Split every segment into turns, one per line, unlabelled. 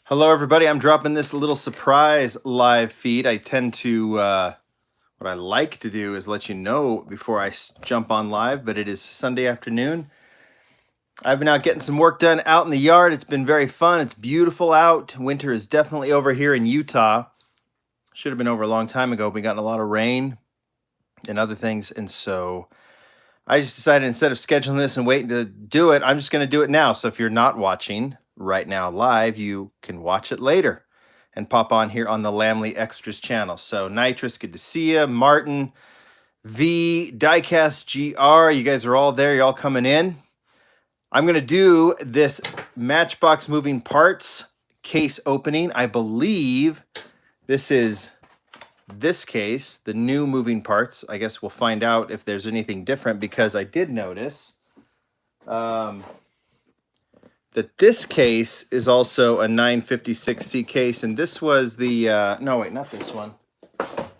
Hello, everybody. I'm dropping this little surprise live feed. I tend to, what I like to do is let you know before I jump on live, but it is Sunday afternoon. I've been out getting some work done out in the yard. It's been very fun. It's beautiful out. Winter is definitely over here in Utah. Should have been over a long time ago. We gotten a lot of rain and other things. And so I just decided instead of scheduling this and waiting to do it, I'm just going to do it now. So if you're not watching right now live, you can watch it later and pop on here on the Lamley Extras channel. So Nitrous, good to see you. Martin, V, Diecast GR, you guys are all there. You're all coming in. I'm going to do this Matchbox moving parts case opening. I believe this is this case, the new moving parts. I guess we'll find out if there's anything different, because I did notice that this case is also a 956C case, and this was the, no wait, not this one.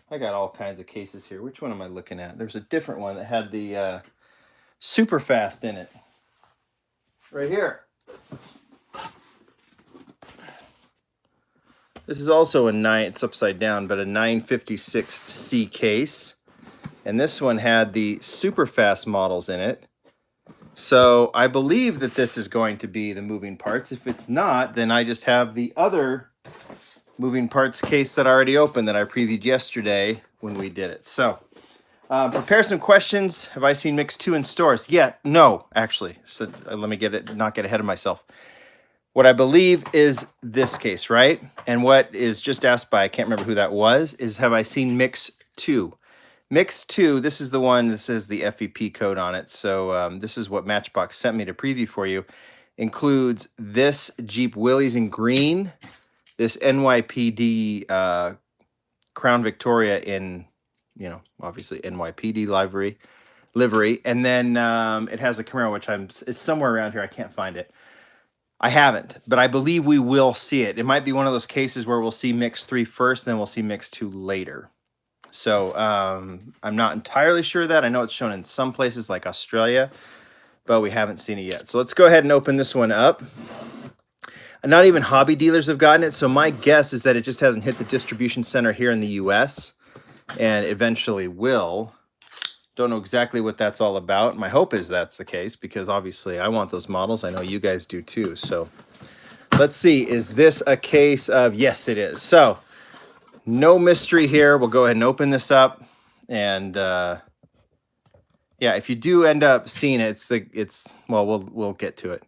I got all kinds of cases here. Which one am I looking at? There's a different one that had the super fast in it. Right here. This is also it's upside down, but a 956C case. And this one had the super fast models in it. So I believe that this is going to be the moving parts. If it's not, then I just have the other moving parts case that I already opened that I previewed yesterday when we did it. So prepare some questions. Have I seen Mix 2 in stores? Yeah, no, actually. So let me not get ahead of myself. What I believe is this case, right? And what is just asked by, I can't remember who that was, is have I seen Mix 2? Mix 2, this is the one that says the FEP code on it. So this is what Matchbox sent me to preview for you. Includes this Jeep Willys in green, this NYPD Crown Victoria in, obviously NYPD livery. And then it has a Camaro, which it's somewhere around here. I can't find it. I haven't, but I believe we will see it. It might be one of those cases where we'll see Mix 3 first, then we'll see Mix 2 later. So I'm not entirely sure of that. I know it's shown in some places like Australia, but we haven't seen it yet. So let's go ahead and open this one up. And not even hobby dealers have gotten it, so my guess is that it just hasn't hit the distribution center here in the US and eventually will. Don't know exactly what that's all about. My hope is that's the case, because obviously I want those models. I know you guys do too. So let's see. Is this a case of, yes, it is. So no mystery here. We'll go ahead and open this up. And yeah, if you do end up seeing it, well, we'll get to it.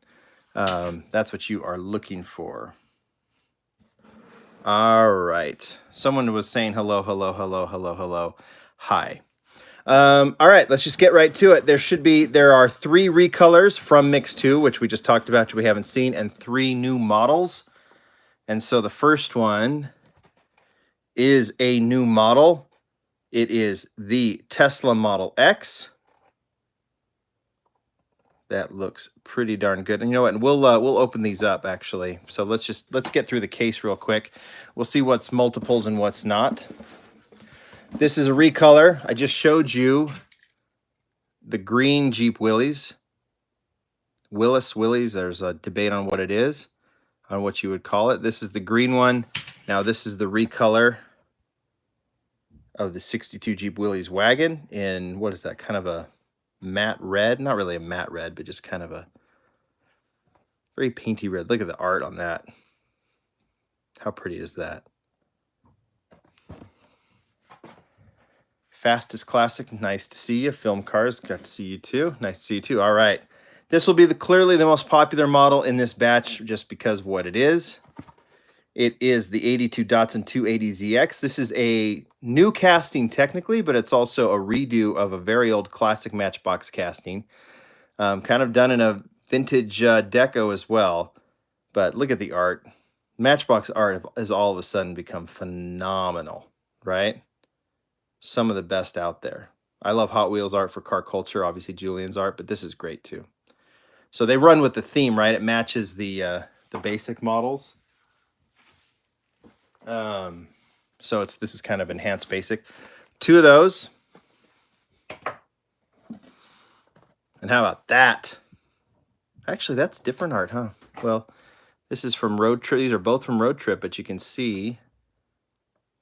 That's what you are looking for. All right. Someone was saying hello, hello, hello, hello, hello. Hi. All right, let's just get right to it. There are 3 recolors from Mix 2, which we just talked about, which we haven't seen, and 3 new models. And so the first one is a new model. It is the Tesla Model X. That looks pretty darn good. And you know what? And we'll open these up actually. So let's get through the case real quick. We'll see what's multiples and what's not. This is a recolor. I just showed you the green Jeep Willys. Willys. There's a debate on what it is, on what you would call it. This is the green one. Now this is the recolor of the 62 Jeep Willys Wagon in, what is that, kind of a matte red? Not really a matte red, but just kind of a very painty red. Look at the art on that. How pretty is that? Fastest Classic, nice to see you. Film Cars, got to see you too. Nice to see you too. All right. This will be clearly the most popular model in this batch just because of what it is. It is the 82 Datsun 280ZX. This is a new casting technically, but it's also a redo of a very old classic Matchbox casting. Kind of done in a vintage deco as well. But look at the art. Matchbox art has all of a sudden become phenomenal, right? Some of the best out there. I love Hot Wheels art for car culture, obviously Julian's art, but this is great too. So they run with the theme, right? It matches the basic models. So this is kind of enhanced basic. 2 of those. And how about that? Actually, that's different art, huh? Well, This is from Road Trip. These are both from Road Trip, but you can see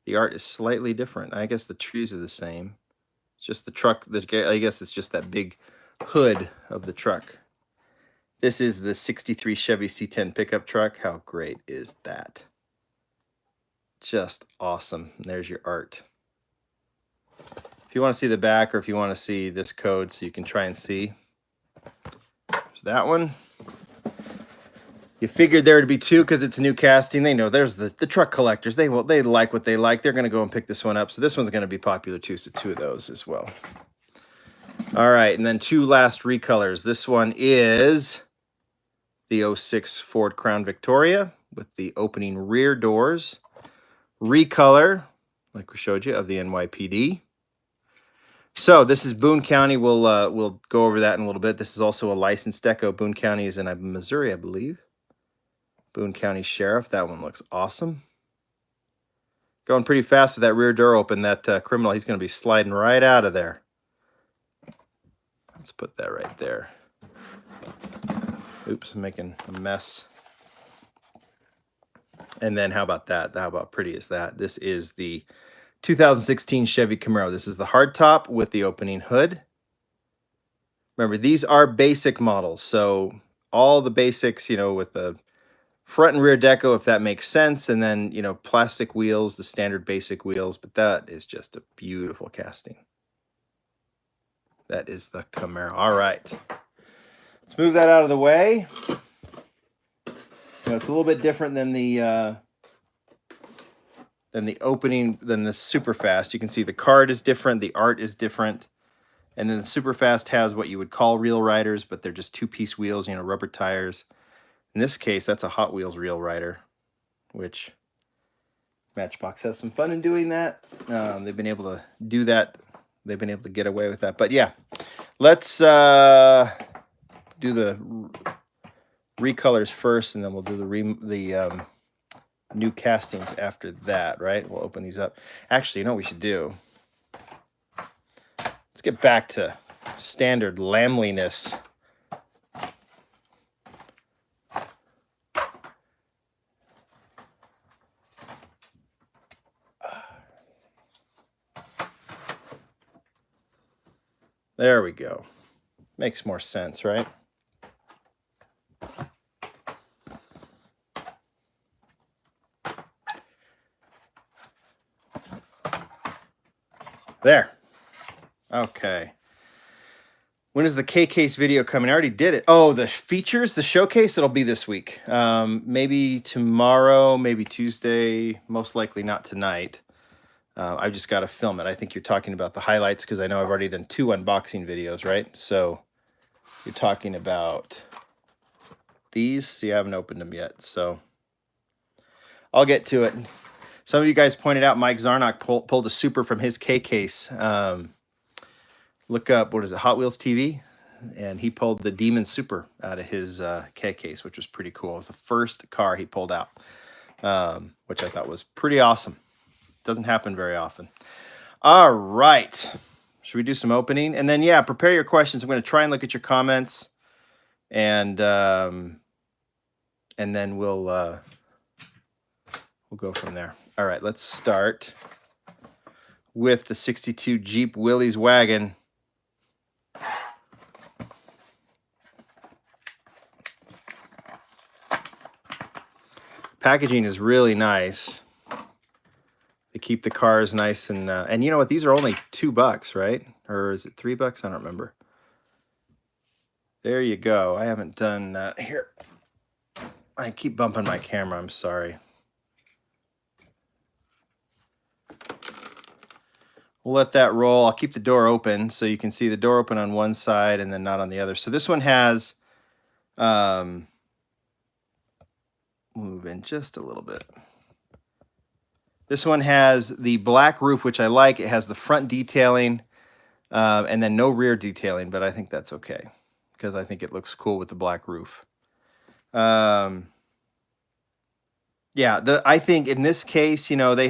the art is slightly different. I guess the trees are the same. It's just the truck. I guess it's just that big hood of the truck. This is the 63 Chevy C10 pickup truck. How great is that? Just awesome. And there's your art. If you want to see the back, or if you want to see this code so you can try and see, there's that one. You figured there would be two because it's a new casting. They know there's the truck collectors. They like what they like. They're going to go and pick this one up. So this one's going to be popular too. So two of those as well. All right. And then two last recolors. This one is the 06 Ford Crown Victoria with the opening rear doors. Recolor, like we showed you, of the NYPD. So this is Boone County. We'll go over that in a little bit. This is also a licensed deco. Boone County is in Missouri, I believe. Boone County Sheriff. That one looks awesome. Going pretty fast with that rear door open. That criminal, he's going to be sliding right out of there. Let's put that right there. Oops, I'm making a mess. And then how about that? How about pretty is that? This is the 2016 Chevy Camaro. This is the hardtop with the opening hood. Remember, these are basic models. So all the basics, you know, with the front and rear deco, if that makes sense. And then, you know, plastic wheels, the standard basic wheels. But that is just a beautiful casting. That is the Camaro. All right. Let's move that out of the way. You know, it's a little bit different than the opening, than the Superfast. You can see the card is different, the art is different, and then the Superfast has what you would call Real Riders, but they're just two-piece wheels, you know, rubber tires. In this case, that's a Hot Wheels Real Rider, which Matchbox has some fun in doing that. They've been able to do that. They've been able to get away with that. But yeah, let's do the recolors first, and then we'll do the new castings after that, right? We'll open these up. Actually, you know what we should do? Let's get back to standard Lamleyness. There we go. Makes more sense, right? There. Okay. When is the K-Case video coming? I already did it. Oh, the features, the showcase, it'll be this week. Maybe tomorrow, maybe Tuesday, most likely not tonight. I've just got to film it. I think you're talking about the highlights because I know I've already done 2 unboxing videos, right? So you're talking about these. See, I haven't opened them yet, so I'll get to it. Some of you guys pointed out Mike Zarnock pulled a super from his K-Case. Look up, what is it, Hot Wheels TV? And he pulled the Demon Super out of his K-Case, which was pretty cool. It was the first car he pulled out, which I thought was pretty awesome. Doesn't happen very often. All right. Should we do some opening? And then, yeah, prepare your questions. I'm going to try and look at your comments. And then we'll go from there. All right, let's start with the 62 Jeep Willys Wagon. Packaging is really nice. They keep the cars nice and you know what? These are only $2, right? Or is it $3? I don't remember. There you go. I haven't done here. I keep bumping my camera. I'm sorry. We'll let that roll. I'll keep the door open so you can see the door open on one side and then not on the other. So this one has, move in just a little bit. This one has the black roof, which I like. It has the front detailing and then no rear detailing, but I think that's okay because I think it looks cool with the black roof. Yeah, I think in this case, you know, they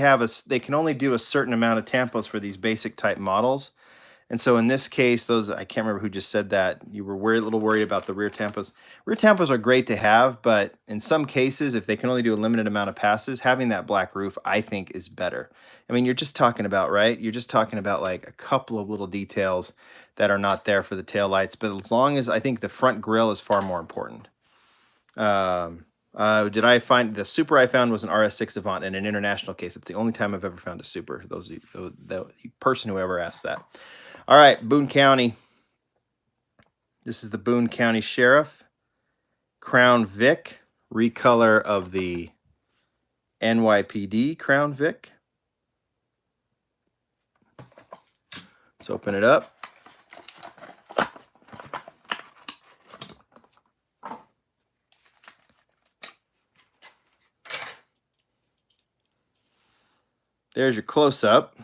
can only do a certain amount of tampos for these basic type models. And so in this case, those, I can't remember who just said that. You were a little worried about the rear tampos. Rear tampos are great to have, but in some cases, if they can only do a limited amount of passes, having that black roof, I think, is better. I mean, you're just talking about, right? You're just talking about like a couple of little details that are not there for the taillights. But as long as, I think the front grille is far more important. Did I find the Super I found was an RS6 Avant in an international case. It's the only time I've ever found a Super. The person who ever asked that. All right, Boone County. This is the Boone County Sheriff. Crown Vic, recolor of the NYPD Crown Vic. Let's open it up. There's your close-up.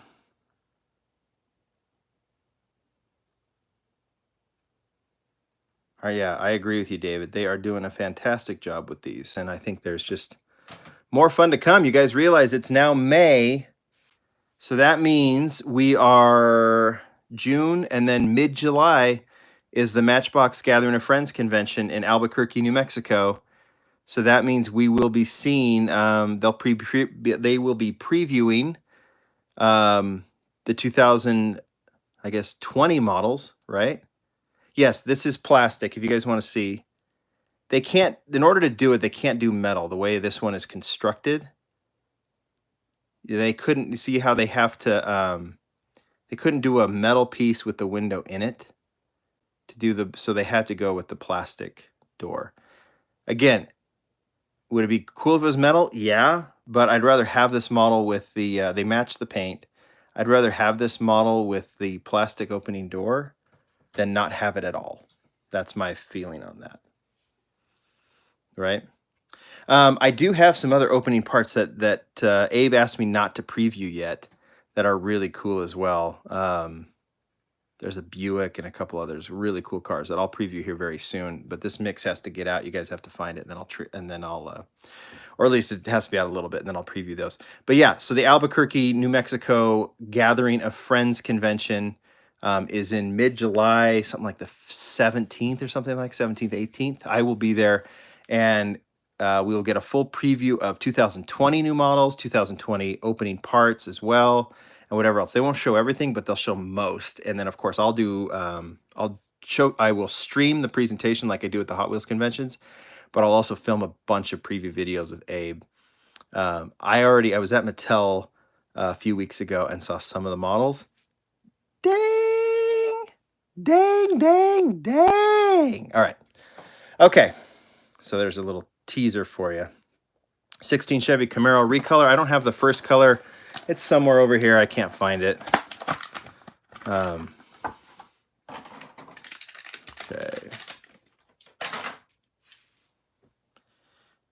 Yeah, I agree with you, David. They are doing a fantastic job with these, and I think there's just more fun to come. You guys realize it's now May, so that means we are June, and then mid-July is the Matchbox Gathering of Friends convention in Albuquerque, New Mexico. So that means we will be seeing, they will be previewing the 2020 models, right? Yes, this is plastic. If you guys want to see, they can't, in order to do it, they can't do metal the way this one is constructed. They couldn't, see how they have to, they couldn't do a metal piece with the window in it to do the, so they had to go with the plastic door. Again, would it be cool if it was metal? Yeah, but I'd rather have this model with the, they match the paint. I'd rather have this model with the plastic opening door than not have it at all. That's my feeling on that. Right? I do have some other opening parts that Abe asked me not to preview yet that are really cool as well. There's a Buick and a couple others really cool cars that I'll preview here very soon. But this mix has to get out. You guys have to find it, and then I'll or at least it has to be out a little bit, and then I'll preview those. But yeah, so the Albuquerque, New Mexico Gathering of Friends convention is in mid-July, something like the 17th or something like 17th, 18th. I will be there, and we will get a full preview of 2020 new models, 2020 opening parts as well, and whatever else. They won't show everything, but they'll show most. And then, of course, I will stream the presentation like I do at the Hot Wheels conventions, but I'll also film a bunch of preview videos with Abe. I was at Mattel a few weeks ago and saw some of the models. Dang, dang, dang, dang. All right. Okay. So there's a little teaser for you. 16 Chevy Camaro Recolor. I don't have the first color. It's somewhere over here. I can't find it. Okay.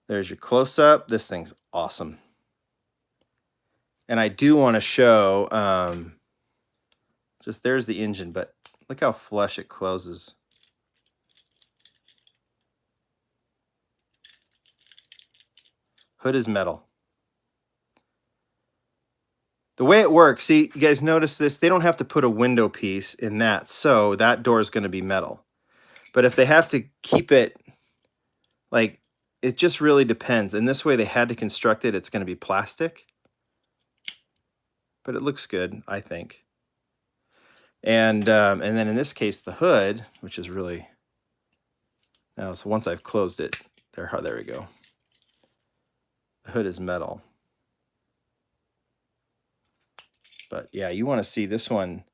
There's your close-up. This thing's awesome. And I do want to show, just there's the engine, but look how flush it closes. Hood is metal. The way it works, see, you guys notice this? They don't have to put a window piece in that, so that door is going to be metal. But if they have to keep it, like, it just really depends. And this way they had to construct it, it's going to be plastic. But it looks good, I think. And then in this case, the hood, which is really, now, so once I've closed it, there we go. The hood is metal. But yeah, you want to see this one.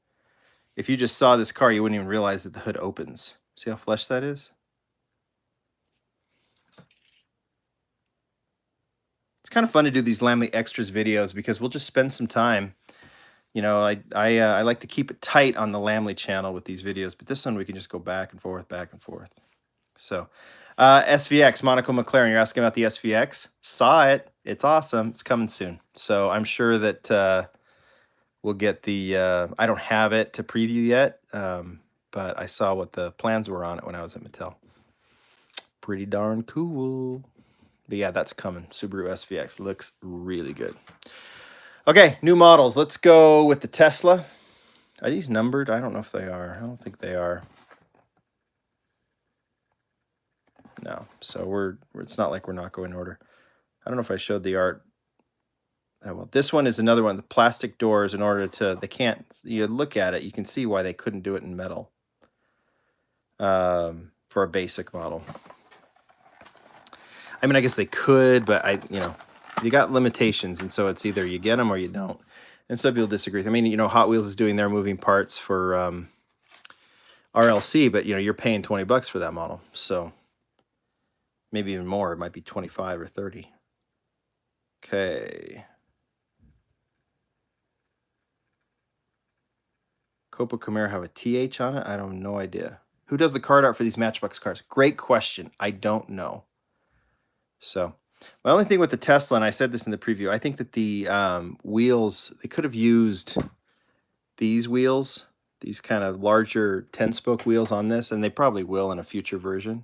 If you just saw this car, you wouldn't even realize that the hood opens. See how flush that is? It's kind of fun to do these Lamley Extras videos because we'll just spend some time. You know, I like to keep it tight on the Lamley channel with these videos, but this one we can just go back and forth, back and forth. So, SVX, Monaco McLaren, you're asking about the SVX? Saw it. It's awesome. It's coming soon. So I'm sure that we'll get the, I don't have it to preview yet, but I saw what the plans were on it when I was at Mattel. Pretty darn cool. But yeah, that's coming. Subaru SVX looks really good. Okay, new models. Let's go with the Tesla. Are these numbered? I don't know if they are. I don't think they are. No. So it's not like we're not going in order. I don't know if I showed the art. Oh, well, this one is another one. The plastic doors, in order to, they can't, you look at it, you can see why they couldn't do it in metal for a basic model. I mean, I guess they could, but you got limitations, and so it's either you get them or you don't. And some people disagree. I mean, Hot Wheels is doing their moving parts for RLC, but you're paying $20 for that model, so maybe even more. It might be 25 or 30. Okay. Copo Camaro have a TH on it? I have no idea. Who does the card art for these Matchbox cars? Great question. I don't know. So my only thing with the Tesla, and I said this in the preview, I think that the wheels, they could have used these wheels, these kind of larger 10-spoke wheels on this, and they probably will in a future version.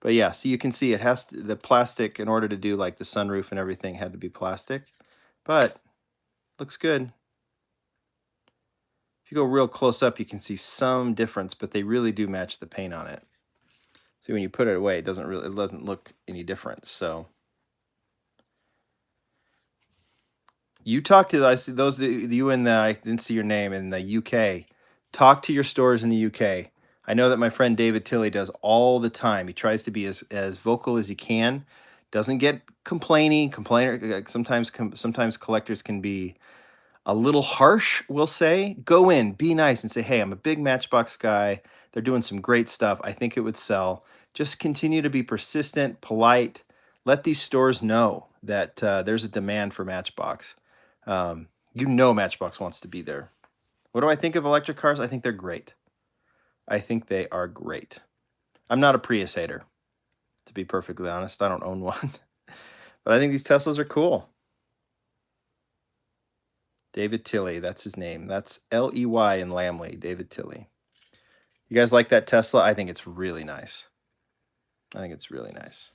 But yeah, so you can see it has to, the plastic, in order to do like the sunroof and everything, had to be plastic. But looks good. If you go real close up, you can see some difference, but they really do match the paint on it. See, when you put it away, it doesn't look any different. So you talk to those you in the, I didn't see your name, in the UK. Talk to your stores in the UK. I know that my friend David Tilley does all the time. He tries to be as vocal as he can. Doesn't get complainer. Sometimes collectors can be a little harsh, we'll say. Go in, be nice, and say, hey, I'm a big Matchbox guy. They're doing some great stuff. I think it would sell. Just continue to be persistent, polite. Let these stores know that there's a demand for Matchbox. Matchbox wants to be there. What do I think of electric cars? I think they're great. I think they are great. I'm not a Prius hater, to be perfectly honest. I don't own one. But I think these Teslas are cool. David Tilley, that's his name. That's L-E-Y in Lamley, David Tilley. You guys like that Tesla? I think it's really nice. I think it's really nice.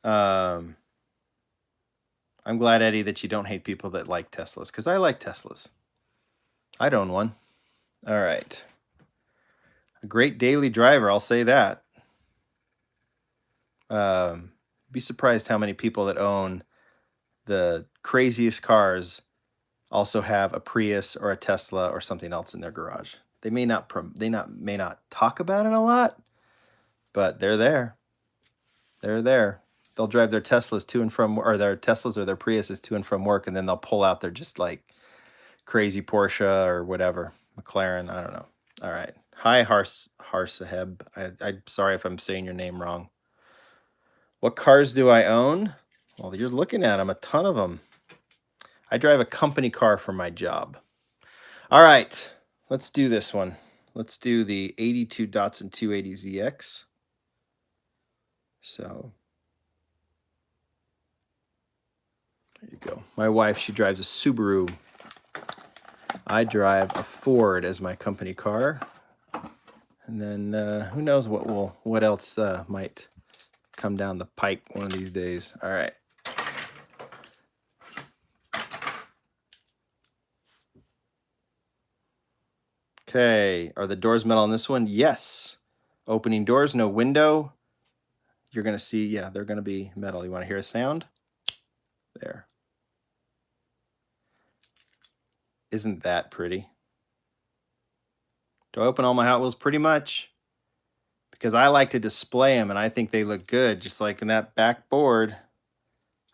I'm glad, Eddie, that you don't hate people that like Teslas, because I like Teslas. I'd own one. All right. A great daily driver, I'll say that. Be surprised how many people that own the craziest cars also have a Prius or a Tesla or something else in their garage. They may not talk about it a lot, but they're there. They're there. They'll drive their Teslas to and from, or their Teslas or their Priuses to and from work, and then they'll pull out their just like crazy Porsche or whatever, McLaren. I don't know. All right. Hi, Harsaheb. I'm sorry if I'm saying your name wrong. What cars do I own? Well, you're looking at them, a ton of them. I drive a company car for my job. All right, let's do this one. Let's do the 82 Datsun 280ZX. So there you go. My wife, she drives a Subaru. I drive a Ford as my company car. And then who knows what else might come down the pike one of these days. All right. Okay, are the doors metal on this one? Yes. Opening doors, no window. You're going to see, yeah, they're going to be metal. You want to hear a sound? There. Isn't that pretty? Do I open all my Hot Wheels? Pretty much. Because I like to display them, and I think they look good, just like in that back board.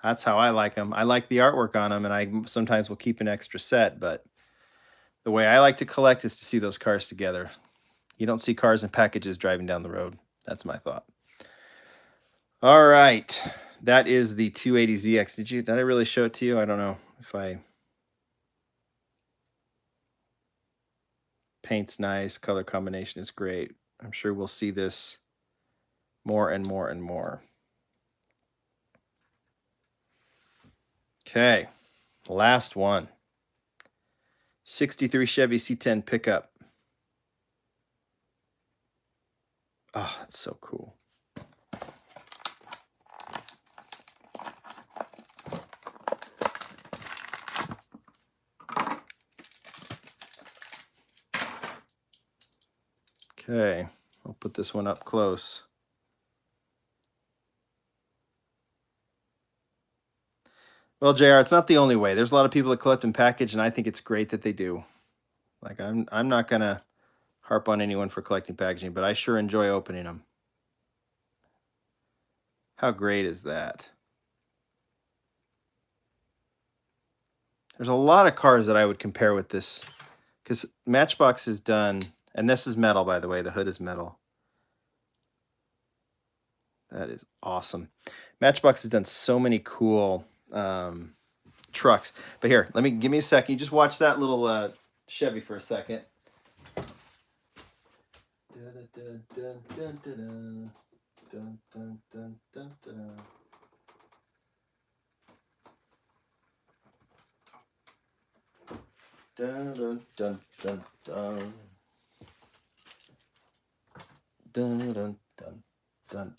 That's how I like them. I like the artwork on them, and I sometimes will keep an extra set, but the way I like to collect is to see those cars together. You don't see cars and packages driving down the road. That's my thought. All right. That is the 280ZX. Did I really show it to you? I don't know if I... Paint's nice. Color combination is great. I'm sure we'll see this more and more and more. Okay. Last one. 63 Chevy C10 Pickup. Oh, that's so cool. Okay, I'll put this one up close. Well, JR, it's not the only way. There's a lot of people that collect and package, and I think it's great that they do. Like, I'm not gonna harp on anyone for collecting packaging, but I sure enjoy opening them. How great is that? There's a lot of cars that I would compare with this, because Matchbox is done, and this is metal, by the way. The hood is metal. That is awesome. Matchbox has done so many cool trucks. But here, give me a second. You just watch that little Chevy for a second. Dun, dun, dun, dun, dun. Dun, dun, dun, dun,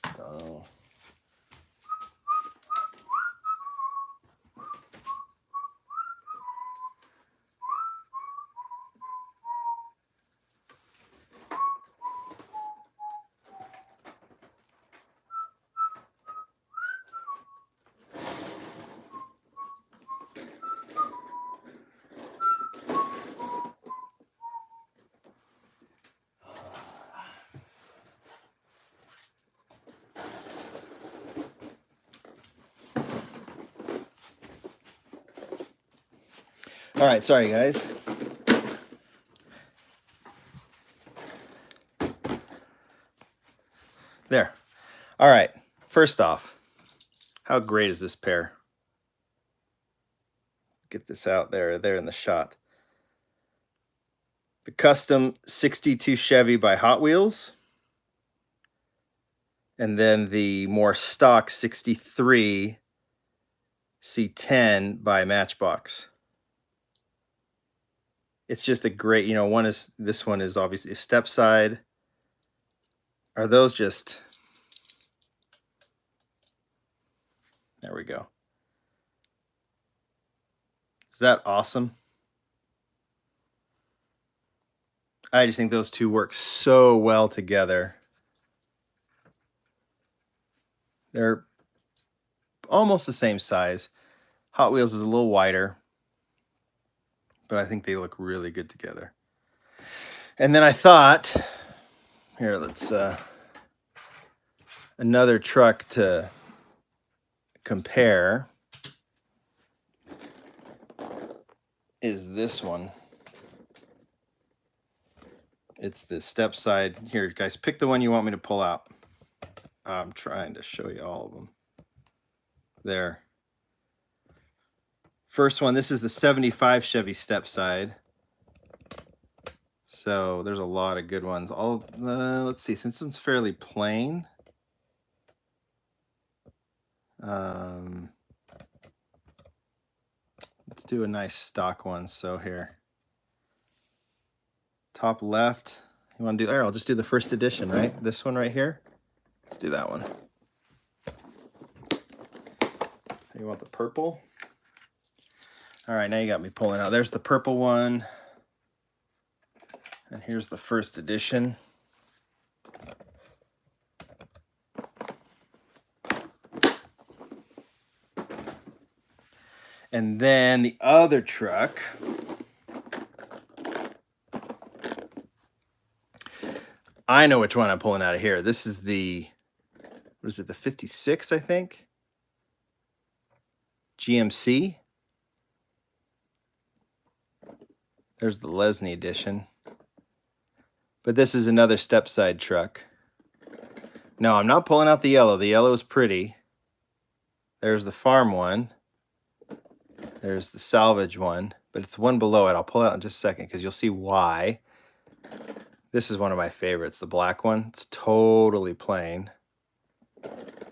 dun. All right, sorry guys. There. All right, first off, how great is this pair? Get this out there in the shot. The custom 62 Chevy by Hot Wheels, and then the more stock 63 C10 by Matchbox. It's just a great, this one is obviously a Stepside. Are those just, there we go. Is that awesome? I just think those two work so well together. They're almost the same size. Hot Wheels is a little wider, but I think they look really good together. And then I thought, here, let's another truck to compare is this one. It's the Stepside. Here, guys, pick the one you want me to pull out. I'm trying to show you all of them. There. First one, this is the 75 Chevy Stepside. So there's a lot of good ones. Let's see, since this one's fairly plain. Let's do a nice stock one. So here. Top left. You want to do, I'll just do the first edition, right? This one right here. Let's do that one. You want the purple? All right, now you got me pulling out. There's the purple one. And here's the first edition. And then the other truck. I know which one I'm pulling out of here. This is the, what is it, the 56, I think? GMC. There's the Lesney edition. But this is another Stepside truck. No, I'm not pulling out the yellow. The yellow is pretty. There's the farm one. There's the salvage one. But it's the one below it. I'll pull it out in just a second because you'll see why. This is one of my favorites, the black one. It's totally plain.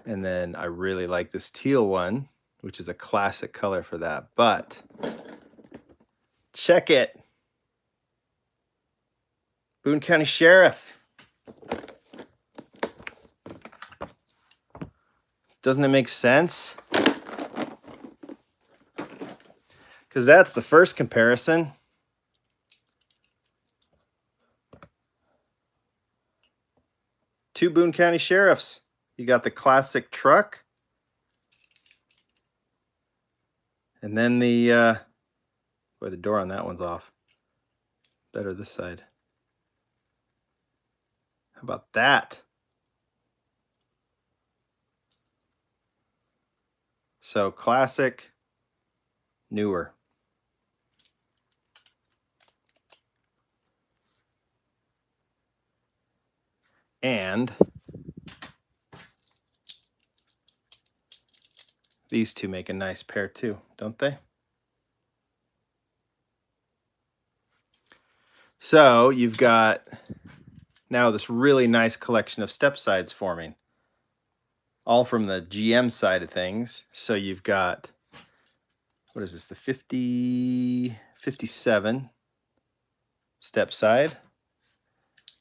And then I really like this teal one, which is a classic color for that. But check it. Boone County Sheriff. Doesn't it make sense? Because that's the first comparison. 2 Boone County Sheriffs. You got the classic truck. And then the, boy, the door on that one's off. Better this side. How about that? So classic, newer. And these two make a nice pair too, don't they? So you've got now this really nice collection of Stepsides forming, all from the GM side of things. So you've got, what is this, the 57 Stepside.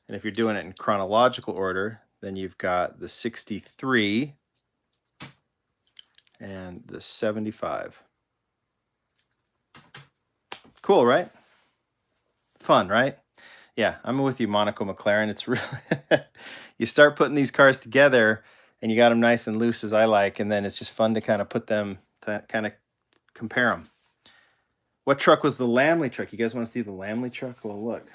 And if you're doing it in chronological order, then you've got the 63 and the 75. Cool, right? Fun, right? Yeah, I'm with you, Monaco McLaren. It's really, you start putting these cars together and you got them nice and loose as I like, and then it's just fun to kind of put them, to kind of compare them. What truck was the Lamley truck? You guys want to see the Lamley truck? Well, look,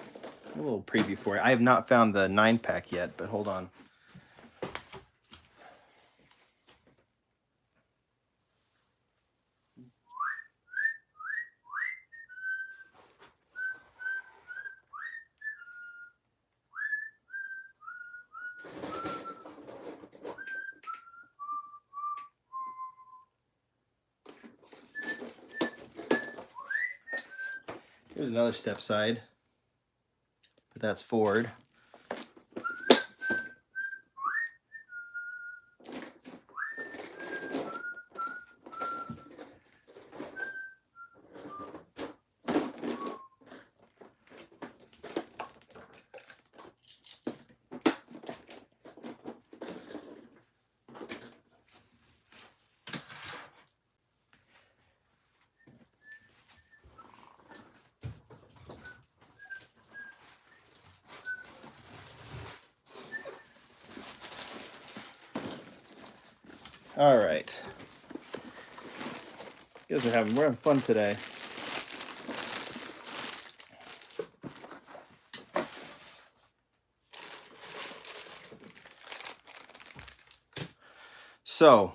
a little preview for you. I have not found the 9-pack yet, but hold on. Here's another Stepside, but that's Ford. All right. You guys are we're having fun today. So,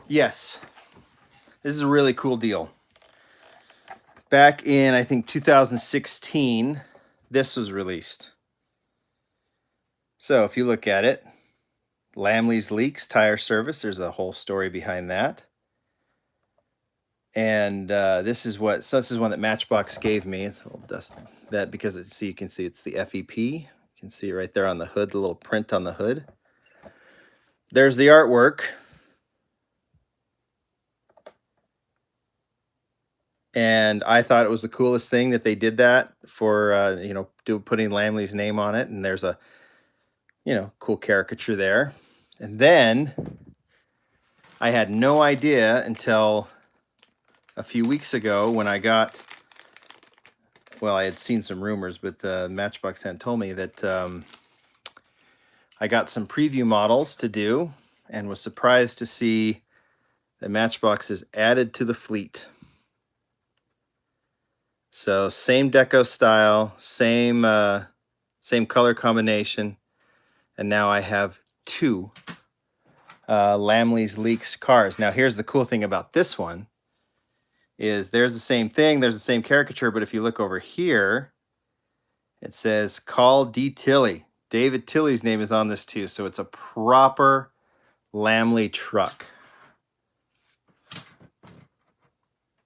yes, this is a really cool deal. Back in, I think, 2016, this was released. So if you look at it, Lamley's Leaks Tire Service, there's a whole story behind that. And this is one that Matchbox gave me. It's a little dust that because you can see it's the FEP. You can see it right there on the hood, the little print on the hood. There's the artwork. And I thought it was the coolest thing that they did that for, putting Lamley's name on it. And there's a, cool caricature there. And then I had no idea until a few weeks ago when I got, well, I had seen some rumors, but Matchbox hadn't told me that I got some preview models to do and was surprised to see that Matchbox is added to the fleet. So same deco style, same color combination, and now I have 2 Lamley's Leaks cars. Now here's the cool thing about this one is there's the same thing, there's the same caricature, but if you look over here, it says call D. Tilley. David Tilley's name is on this too, so it's a proper Lamley truck.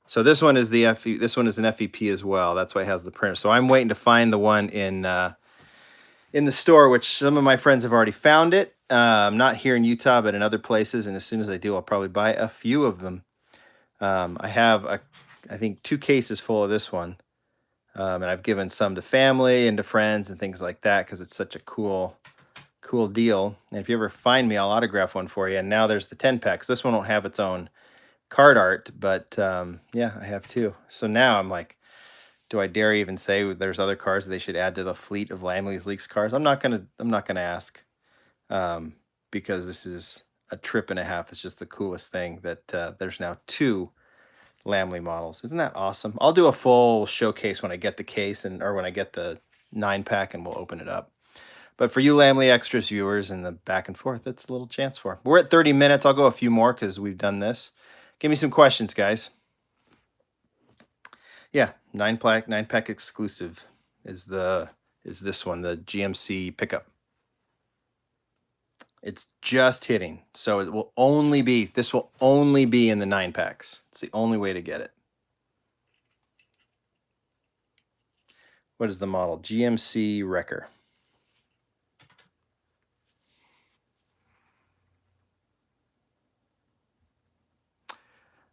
So this one is this one is an FEP as well. That's why it has the printer. So I'm waiting to find the one in the store, which some of my friends have already found it. Not here in Utah, but in other places. And as soon as I do, I'll probably buy a few of them. I have I think 2 cases full of this one, and I've given some to family and to friends and things like that because it's such a cool deal. And if you ever find me, I'll autograph one for you. And now there's the 10-packs. This one won't have its own card art, but yeah, I have 2. So now I'm like, Do I dare even say there's other cars they should add to the fleet of Lamley's leased cars? I'm not gonna ask, because this is a trip and a half. It's just the coolest thing that there's now 2 Lamley models. Isn't that awesome? I'll do a full showcase when I get the case or when I get the 9-pack, and we'll open it up. But for you Lamley Extras viewers and the back and forth, that's a little chance for. We're at 30 minutes. I'll go a few more because we've done this. Give me some questions, guys. Yeah, 9-pack exclusive is this one, the GMC pickup. It's just hitting, so this will only be in the 9-packs. It's the only way to get it. What is the model? GMC Wrecker.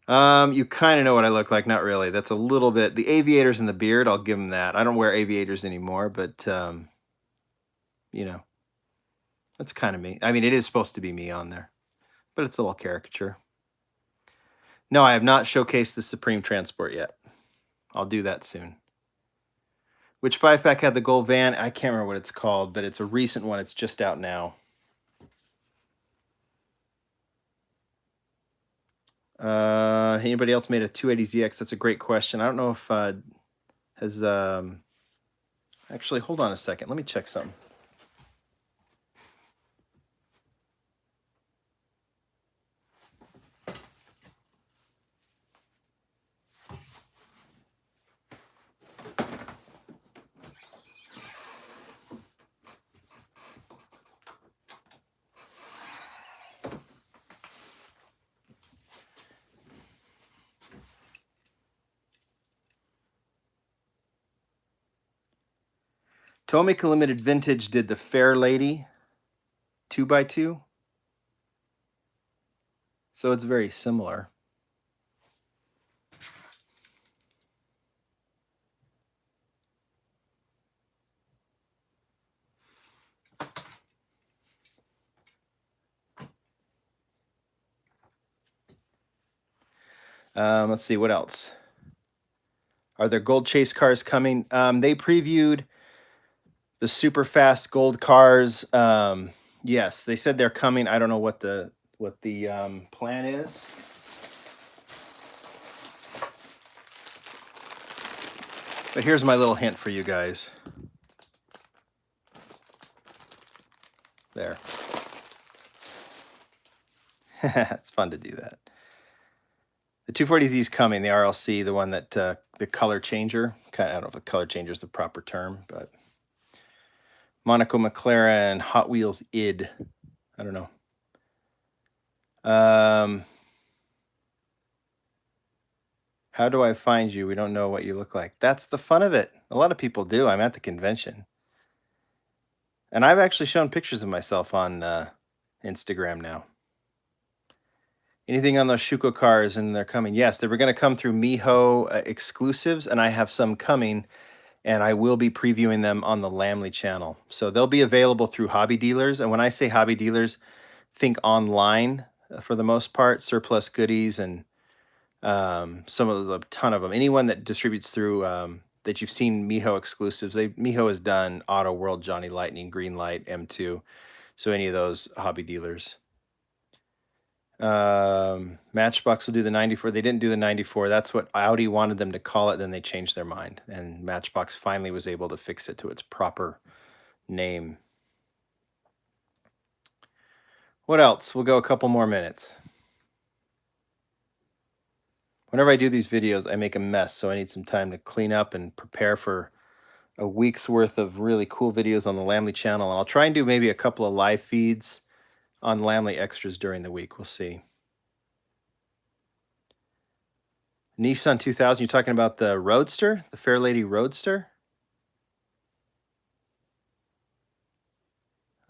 You kind of know what I look like. Not really. That's a little bit. The aviators and the beard, I'll give them that. I don't wear aviators anymore, but you know, that's kind of me. I mean, it is supposed to be me on there, but it's a little caricature. No, I have not showcased the Supreme Transport yet. I'll do that soon. Which 5-pack had the gold van? I can't remember what it's called, but it's a recent one. It's just out now. Anybody else made a 280ZX? That's a great question. I don't know if has actually, hold on a second. Let me check something. Tomica Limited Vintage did the Fair Lady 2x2. So it's very similar. Let's see, what else? Are there gold chase cars coming? They previewed the super fast gold cars. Yes, they said they're coming. I don't know what the plan is. But here's my little hint for you guys. There. It's fun to do that. The 240Z is coming, the RLC, the one that the color changer. I don't know if the color changer is the proper term, but Monaco McLaren, Hot Wheels ID. I don't know. How do I find you? We don't know what you look like. That's the fun of it. A lot of people do. I'm at the convention. And I've actually shown pictures of myself on Instagram now. Anything on those Schuko cars, and they're coming? Yes, they were going to come through Miho exclusives, and I have some coming, and I will be previewing them on the Lamley channel. So they'll be available through hobby dealers. And when I say hobby dealers, think online for the most part, surplus goodies, and a ton of them. Anyone that distributes through that you've seen Miho exclusives, Miho has done Auto World, Johnny Lightning, Greenlight, M2. So any of those hobby dealers. Matchbox will do the 94. They didn't do the 94. That's what Audi wanted them to call it. Then they changed their mind, and Matchbox finally was able to fix it to its proper name. What else? We'll go a couple more minutes. Whenever I do these videos, I make a mess, so I need some time to clean up and prepare for a week's worth of really cool videos on the Lamley channel. And I'll try and do maybe a couple of live feeds on Lamley Extras during the week. We'll see. Nissan 2000, you're talking about the Roadster, the Fair Lady Roadster?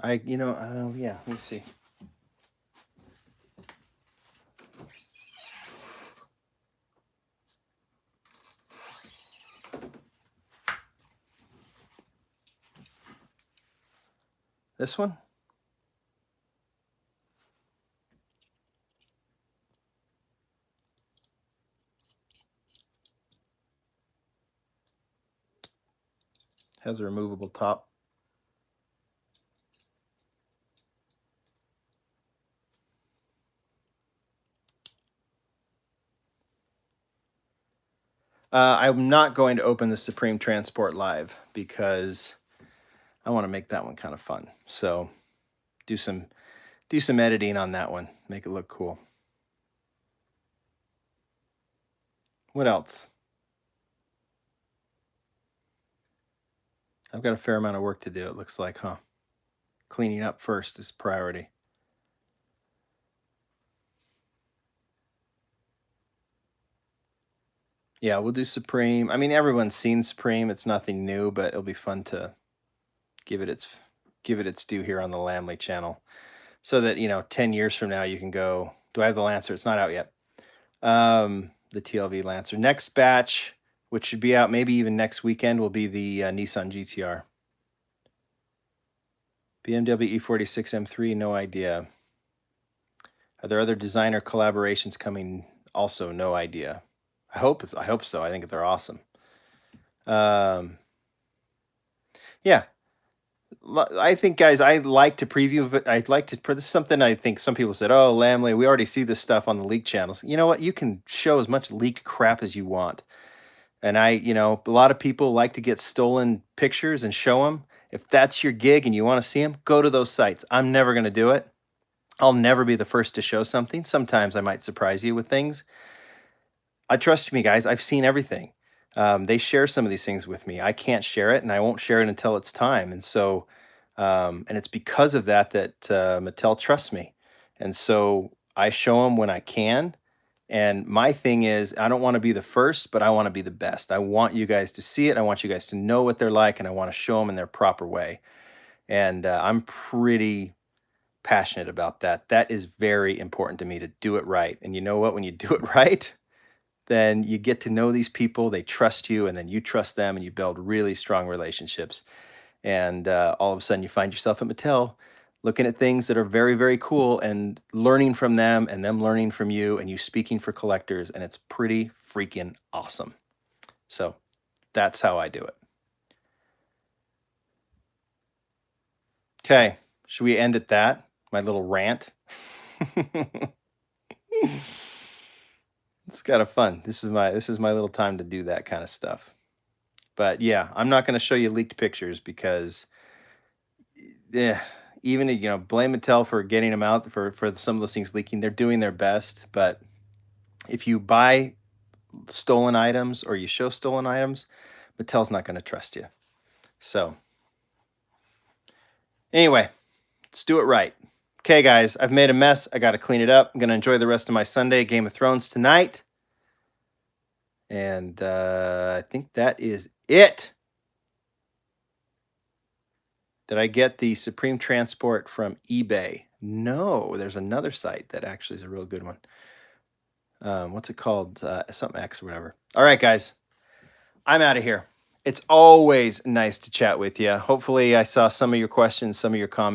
Yeah, let me see. This one? Has a removable top. I'm not going to open the Supreme Transport live because I want to make that one kind of fun. So do some editing on that one, make it look cool. What else? I've got a fair amount of work to do, it looks like, huh? Cleaning up first is priority. Yeah, we'll do Supreme. I mean, everyone's seen Supreme. It's nothing new, but it'll be fun to give it its due here on the Lamley channel, so that 10 years from now you can go, do I have the Lancer? It's not out yet. The TLV Lancer. Next batch, which should be out maybe even next weekend, will be the Nissan GTR. BMW E46 M3, no idea. Are there other designer collaborations coming? Also, no idea. I hope so. I think they're awesome. Yeah. I think, guys, I like to preview. I'd like to. This is something I think some people said, oh, Lamley, we already see this stuff on the leak channels. You know what? You can show as much leaked crap as you want. And a lot of people like to get stolen pictures and show them. If that's your gig and you want to see them, go to those sites. I'm never going to do it. I'll never be the first to show something. Sometimes I might surprise you with things. Trust me, guys, I've seen everything. They share some of these things with me. I can't share it, and I won't share it until it's time. And so, and it's because of that Mattel trusts me. And so I show them when I can. And my thing is, I don't want to be the first, but I want to be the best. I want you guys to see it. I want you guys to know what they're like, and I want to show them in their proper way. And I'm pretty passionate about that. That is very important to me, to do it right. And you know what? When you do it right, then you get to know these people, they trust you, and then you trust them, and you build really strong relationships. And all of a sudden you find yourself at Mattel looking at things that are very, very cool and learning from them and them learning from you and you speaking for collectors. And it's pretty freaking awesome. So that's how I do it. Okay. Should we end at that? My little rant. It's kind of fun. This is my little time to do that kind of stuff. But yeah, I'm not going to show you leaked pictures because, yeah, even blame Mattel for getting them out for some of those things leaking. They're doing their best, but if you buy stolen items or you show stolen items, Mattel's not going to trust you. So anyway, let's do it right. Okay, guys, I've made a mess. I got to clean it up. I'm going to enjoy the rest of my Sunday. Game of Thrones tonight. And I think that is it. Did I get the Supreme Transport from eBay? No, there's another site that actually is a real good one. What's it called? Something X or whatever. All right, guys, I'm out of here. It's always nice to chat with you. Hopefully I saw some of your questions, some of your comments.